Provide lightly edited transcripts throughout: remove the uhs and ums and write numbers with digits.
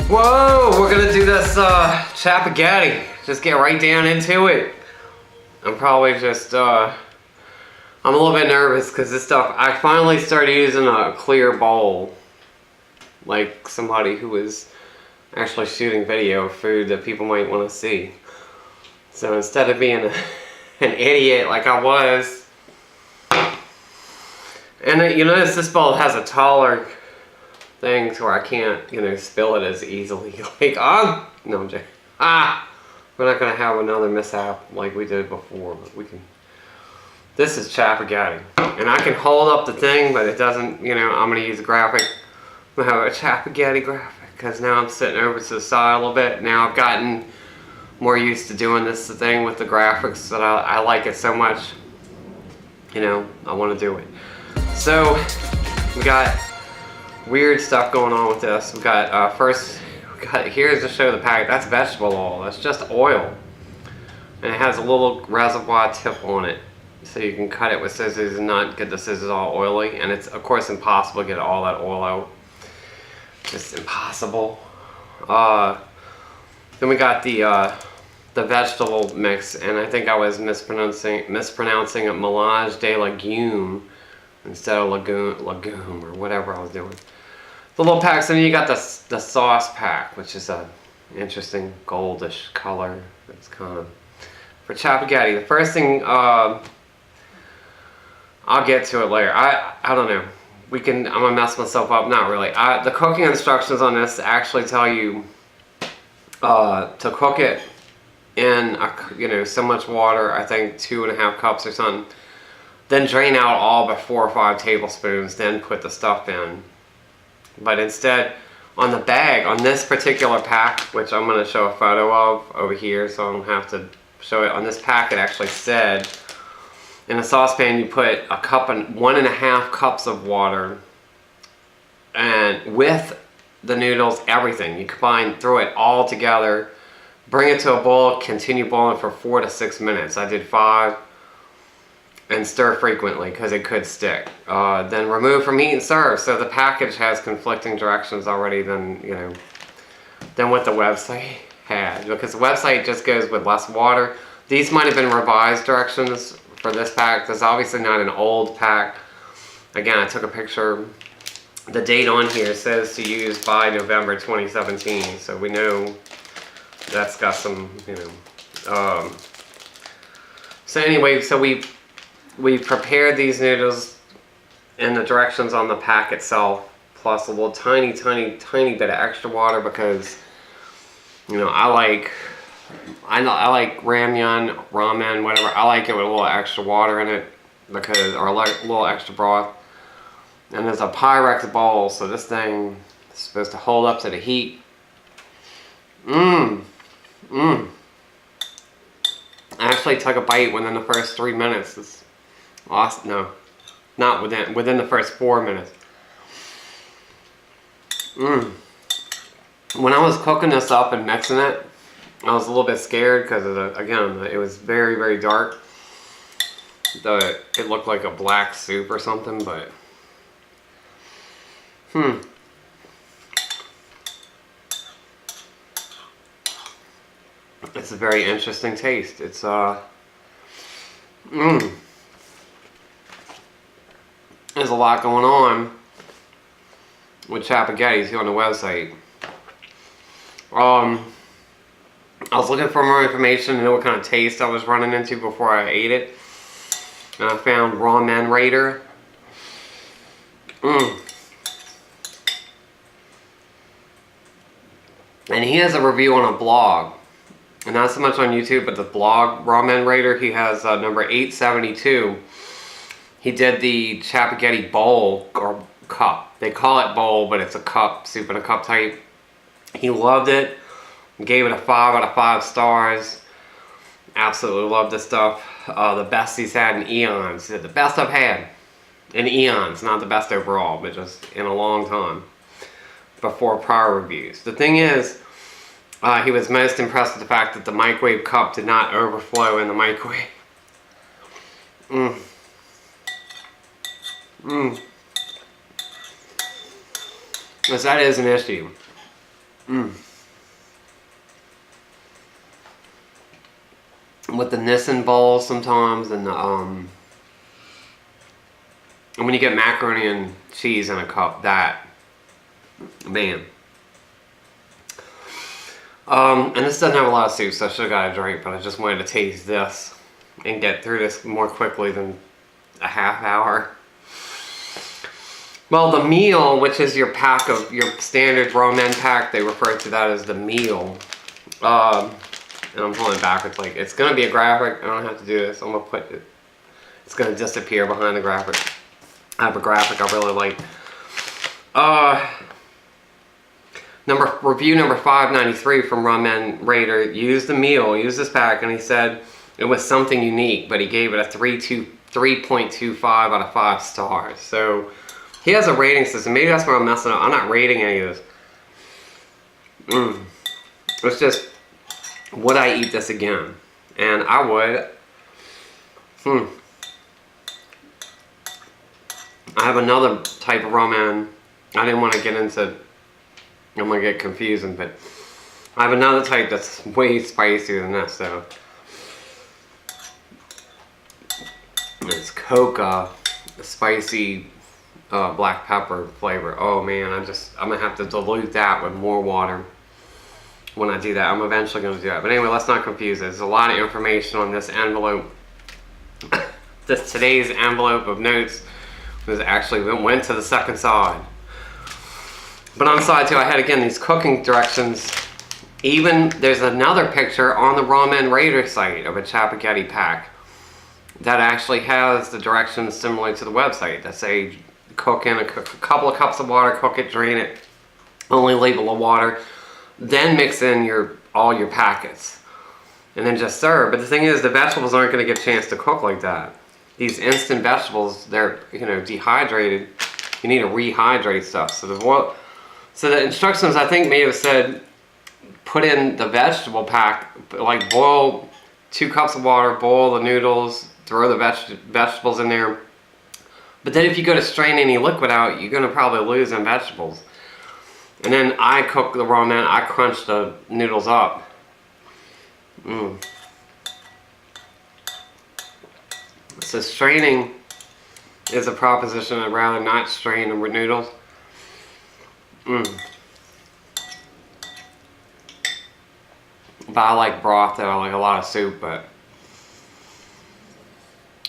Whoa, we're gonna do this Chapagetti. Just get right down into it. I'm probably just, I'm a little bit nervous because this stuff, I finally started using a clear bowl. Like somebody who is actually shooting video of food that people might want to see. So instead of being an idiot like I was, and you notice this bowl has a taller thing to where I can't, spill it as easily. Like, oh, no, I'm joking. We're not gonna have another mishap like we did before, but we can. This is Chapagetti, and I can hold up the thing, but it doesn't. I'm gonna use a graphic. I'm gonna have a Chapagetti graphic because now I'm sitting over to the side a little bit. Now I've gotten more used to doing this thing with the graphics that I like it so much. I want to do it. So we got weird stuff going on with this. We got first. Here's to show the pack. That's vegetable oil. That's just oil, and it has a little reservoir tip on it, so you can cut it with scissors and not get the scissors all oily. And it's of course impossible to get all that oil out. Just impossible. Then we got the vegetable mix, and I think I was mispronouncing it, mélange de légumes instead of legume or whatever I was doing. The little packs, and then you got the sauce pack, which is a interesting goldish color. It's kind of for Chapagetti. The first thing, I'll get to it later. I don't know. I'm gonna mess myself up. Not really. The cooking instructions on this actually tell you to cook it in so much water. I think 2.5 cups or something. Then drain out all but 4 or 5 tablespoons. Then put the stuff in. But instead, on the bag, on this particular pack, which I'm going to show a photo of over here, so I don't have to show it. On this pack, it actually said, in a saucepan, you put 1.5 cups of water, and with the noodles, everything. You throw it all together, bring it to a boil, continue boiling for 4 to 6 minutes. I did 5. And stir frequently because it could stick. Then remove from heat and serve. So the package has conflicting directions already than what the website had, because the website just goes with less water. These might have been revised directions for this pack. This is obviously not an old pack. Again, I took a picture. The date on here says to use by November 2017, so we know that's got some, So anyway, so we prepared these noodles in the directions on the pack itself, plus a little tiny bit of extra water because, I like ramen, whatever. I like it with a little extra water in it or a little extra broth. And there's a Pyrex bowl, so this thing is supposed to hold up to the heat. I actually took a bite within the first 3 minutes. No, not within the first 4 minutes. When I was cooking this up and mixing it, I was a little bit scared because it was very, very dark. It looked like a black soup or something, but it's a very interesting taste. It's There's a lot going on with Chapagettis here on the website. I was looking for more information to know what kind of taste I was running into before I ate it. And I found Ramen Raider. And he has a review on a blog. And not so much on YouTube, but the blog, Ramen Raider, he has number 872. He did the Chapagetti bowl, or cup. They call it bowl, but it's a cup, soup in a cup type. He loved it. Gave it a 5 out of 5 stars. Absolutely loved this stuff. The best he's had in eons. The best I've had in eons. Not the best overall, but just in a long time. Before prior reviews. The thing is, he was most impressed with the fact that the microwave cup did not overflow in the microwave. Because that is an issue. With the Nissen bowls sometimes, and and when you get macaroni and cheese in a cup, that, man. And this doesn't have a lot of soup, so I should have got a drink, but I just wanted to taste this and get through this more quickly than a half hour. Well, the meal, which is your pack of your standard ramen pack, they refer to that as the meal. And I'm pulling it backwards, like it's gonna be a graphic. I don't have to do this. I'm gonna put it. It's gonna disappear behind the graphic. I have a graphic I really like. Review number 593 from Ramen Raider used the meal, used this pack, and he said it was something unique, but he gave it a 3.25 out of 5 stars. So he has a rating system. Maybe that's where I'm messing up. I'm not rating any of this. It's just, would I eat this again? And I would. I have another type of ramen. I didn't want to get into, I'm going to get confusing, but I have another type that's way spicier than this, so. It's coca, spicy black pepper flavor. Oh man, I'm going to have to dilute that with more water when I do that. I'm eventually going to do that. But anyway, let's not confuse it. There's a lot of information on this envelope. Today's envelope of notes was actually went to the second side. But on side 2, I had again these cooking directions. Even there's another picture on the Ramen Raider site of a Chapagetti pack that actually has the directions similar to the website that say cook in a couple of cups of water, cook it, drain it, only label of water, then mix in all your packets, and then just serve. But the thing is, the vegetables aren't going to get a chance to cook like that. These instant vegetables, they're dehydrated. You need to rehydrate stuff. So the instructions I think may have said put in the vegetable pack, like boil 2 cups of water, boil the noodles, throw the vegetables in there. But then if you go to strain any liquid out, you're going to probably lose them vegetables. And then I cook the ramen, I crunch the noodles up. So straining is a proposition. I'd rather not strain the noodles. But I like broth though, I like a lot of soup, but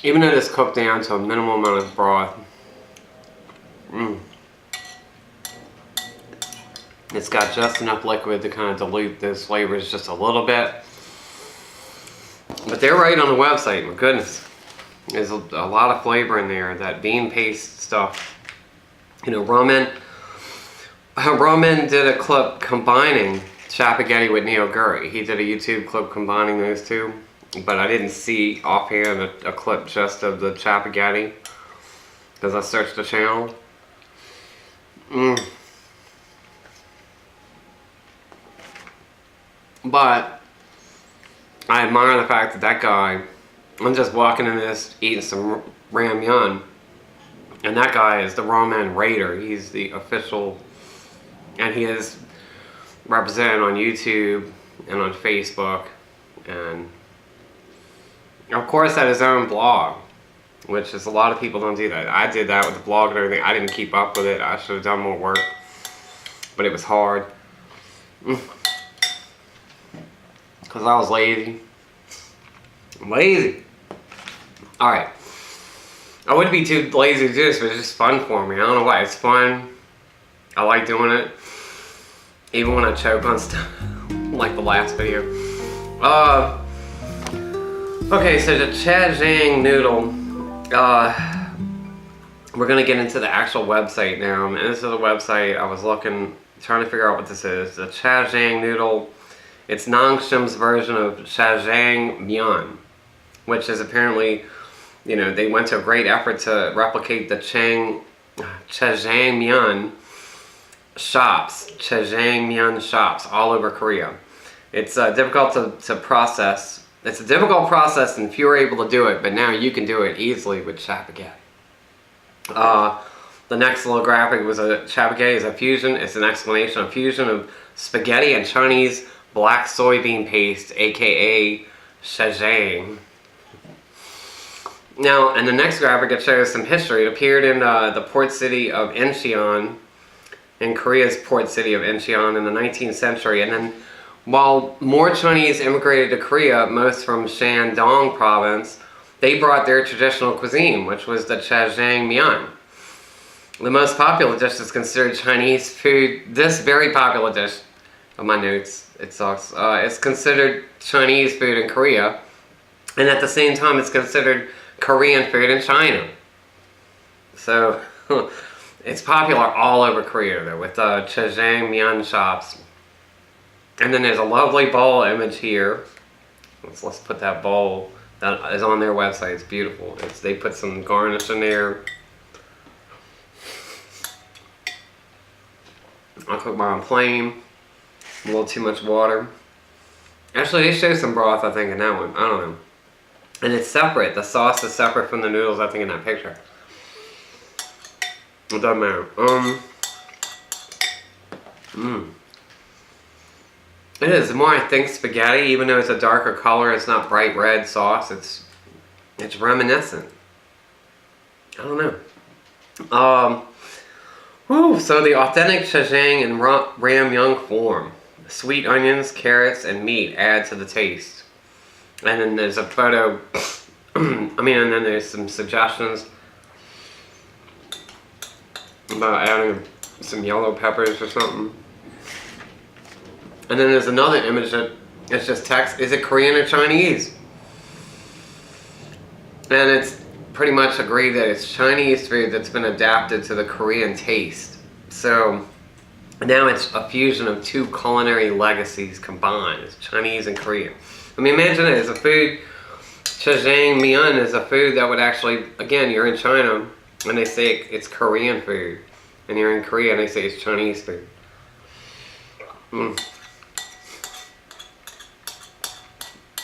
even though this cooked down to a minimal amount of broth, it's got just enough liquid to kind of dilute those flavors just a little bit. But they're right on the website, my goodness. There's a lot of flavor in there, that bean paste stuff. Ramen did a clip combining Chapagetti with nigiri. He did a YouTube clip combining those two, but I didn't see offhand a clip just of the Chapagetti because I searched the channel. But I admire the fact that guy, I'm just walking in this, eating some ramyun, and that guy is the Ramen Raider. He's the official, and he is represented on YouTube and on Facebook, and of course at his own blog, which is a lot of people don't do that. I did that with the blog and everything. I didn't keep up with it. I should have done more work, but it was hard because I was lazy. Alright. I wouldn't be too lazy to do this, but it's just fun for me. I don't know why. It's fun. I like doing it. Even when I choke on stuff. Like the last video. Okay, so the chajang noodle. We're going to get into the actual website now. And this is the website. I was trying to figure out what this is. The chajang noodle. It's Nongshim's version of chajangmyun, which is apparently, they went to a great effort to replicate the chajangmyun shops all over Korea. It's difficult to process. It's a difficult process, and few are able to do it, but now you can do it easily with Chapagetti. The next little graphic was Chapagetti is a fusion. It's an explanation of fusion of spaghetti and Chinese black soybean paste, aka chajang. Now, in the next graphic, it shows some history. It appeared in the port city of Incheon, in Korea's port city of Incheon in the 19th century. And then, while more Chinese immigrated to Korea, most from Shandong province, they brought their traditional cuisine, which was the chajangmyun. The most popular dish is considered Chinese food. This very popular dish, of my notes, it sucks. It's considered Chinese food in Korea, and at the same time, it's considered Korean food in China. So, it's popular all over Korea, though, with chajangmyun shops. And then there's a lovely bowl image here. Let's put that bowl that is on their website. It's beautiful. They put some garnish in there. I'll cook mine plain. A little too much water. Actually, they show some broth, I think, in that one. I don't know. And it's separate. The sauce is separate from the noodles, I think, in that picture. It doesn't matter. It is. The more I think spaghetti, even though it's a darker color, it's not bright red sauce. It's reminiscent. I don't know. So the authentic chajang in ramyun form. Sweet onions, carrots, and meat add to the taste. And then there's a photo. And then there's some suggestions about adding some yellow peppers or something. And then there's another image that it's just text. Is it Korean or Chinese? And it's pretty much agreed that it's Chinese food that's been adapted to the Korean taste. So now it's a fusion of two culinary legacies combined. It's Chinese and Korean. Imagine it as a food. Chajangmyun is a food that would actually, again, you're in China and they say it's Korean food. And you're in Korea and they say it's Chinese food.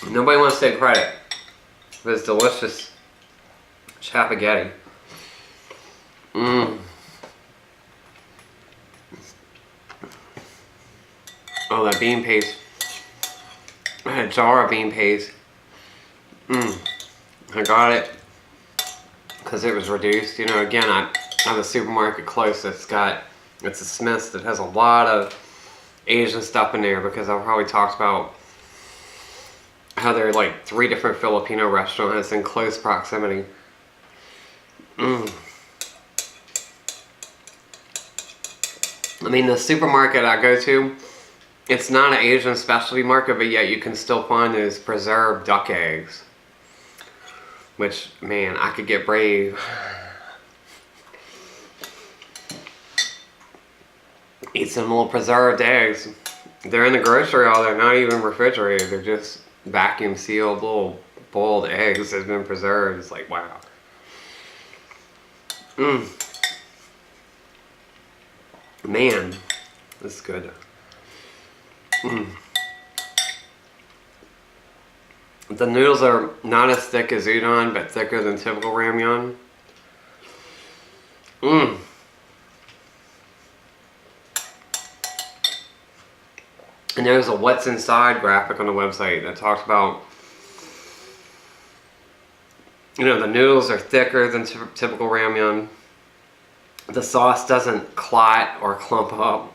Nobody wants to take credit for this delicious Chapagetti. Oh, that bean paste. I had a jar of bean paste. I got it because it was reduced. Again, I have a supermarket close it's a Smith's that has a lot of Asian stuff in there, because I've probably talked about how there are like 3 different Filipino restaurants in close proximity. The supermarket I go to, it's not an Asian specialty market, but yet you can still find those preserved duck eggs. Which, man, I could get brave. Eat some little preserved eggs. They're in the grocery aisle, they're not even refrigerated, they're just vacuum sealed little boiled eggs that have been preserved. It's like, wow. Man, this is good. The noodles are not as thick as udon, but thicker than typical ramyun. And there's a what's inside graphic on the website that talks about, the noodles are thicker than typical ramyun. The sauce doesn't clot or clump up.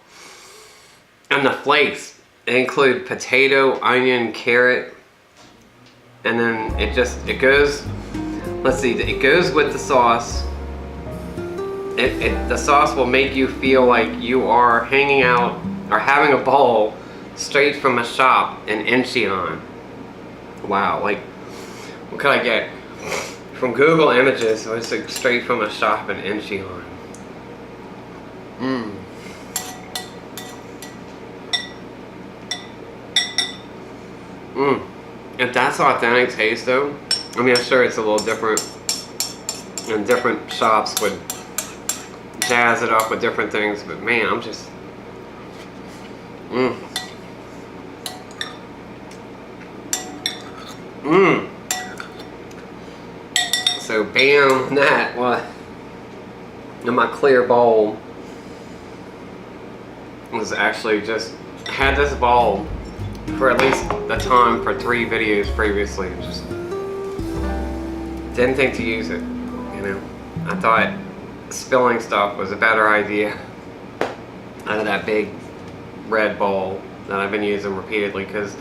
And the flakes, they include potato, onion, carrot. And then it goes, it goes with the sauce. The sauce will make you feel like you are hanging out or having a bowl straight from a shop in Incheon. Wow, what could I get? From Google Images, it's like straight from a shop in Incheon. If that's authentic taste though, I'm sure it's a little different, and different shops would jazz it up with different things, but man, I'm just, So bam, that, what, in my clear bowl was actually just had this bowl for at least the time for 3 videos previously. Just didn't think to use it, you know. I thought spilling stuff was a better idea out of that big red bowl that I've been using repeatedly, because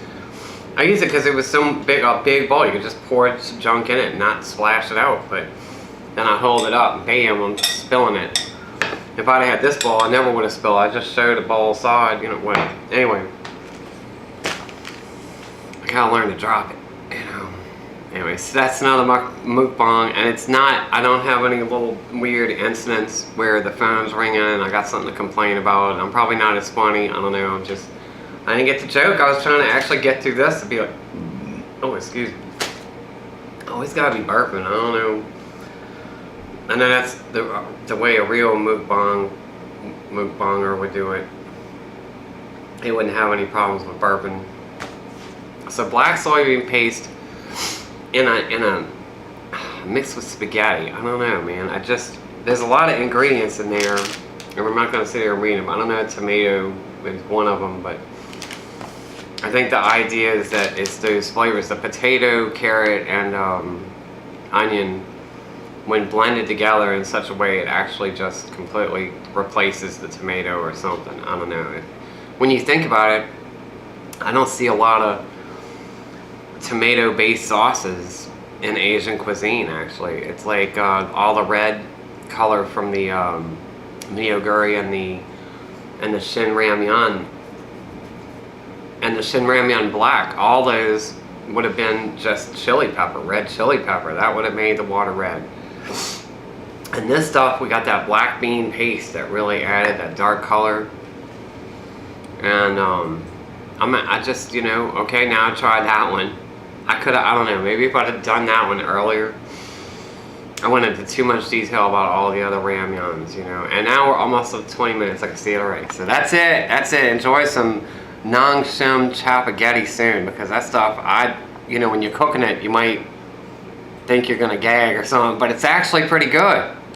I use it because it was so big, a big bowl. You could just pour some junk in it and not splash it out. But then I hold it up and bam, I'm spilling it. If I'd had this bowl, I never would have spilled. I just showed the bowl side, you know what. Anyway, I gotta learn to drop it, you know. Anyway, so that's another mukbang, and it's not, I don't have any little weird incidents where the phone's ringing and I got something to complain about. I'm probably not as funny, I don't know, I didn't get the joke. I was trying to actually get through this to be like, oh, excuse me. Always gotta be burping, I don't know. I know that's the way a real mukbanger would do it. He wouldn't have any problems with burping. So black soybean paste in a mixed with spaghetti. I don't know, man. There's a lot of ingredients in there, and we're not gonna sit here and read them. I don't know, tomato is one of them, but I think the idea is that it's those flavors, the potato, carrot, and onion, when blended together in such a way, it actually just completely replaces the tomato or something. I don't know. When you think about it, I don't see a lot of tomato-based sauces in Asian cuisine, actually. It's like all the red color from the niyoguri and the shin ramyun and the shin ramyun black. All those would have been just chili pepper, red chili pepper. That would have made the water red. And this stuff, we got that black bean paste that really added that dark color. And I just, you know, okay, now I tried that one. I don't know, maybe if I'd have done that one earlier. I went into too much detail about all the other ramyuns, you know. And now we're almost at 20 minutes, I can see it already. So that's it, enjoy some Nongshim Chapagetti soon, because that stuff, you know, when you're cooking it, you might think you're gonna gag or something, but it's actually pretty good.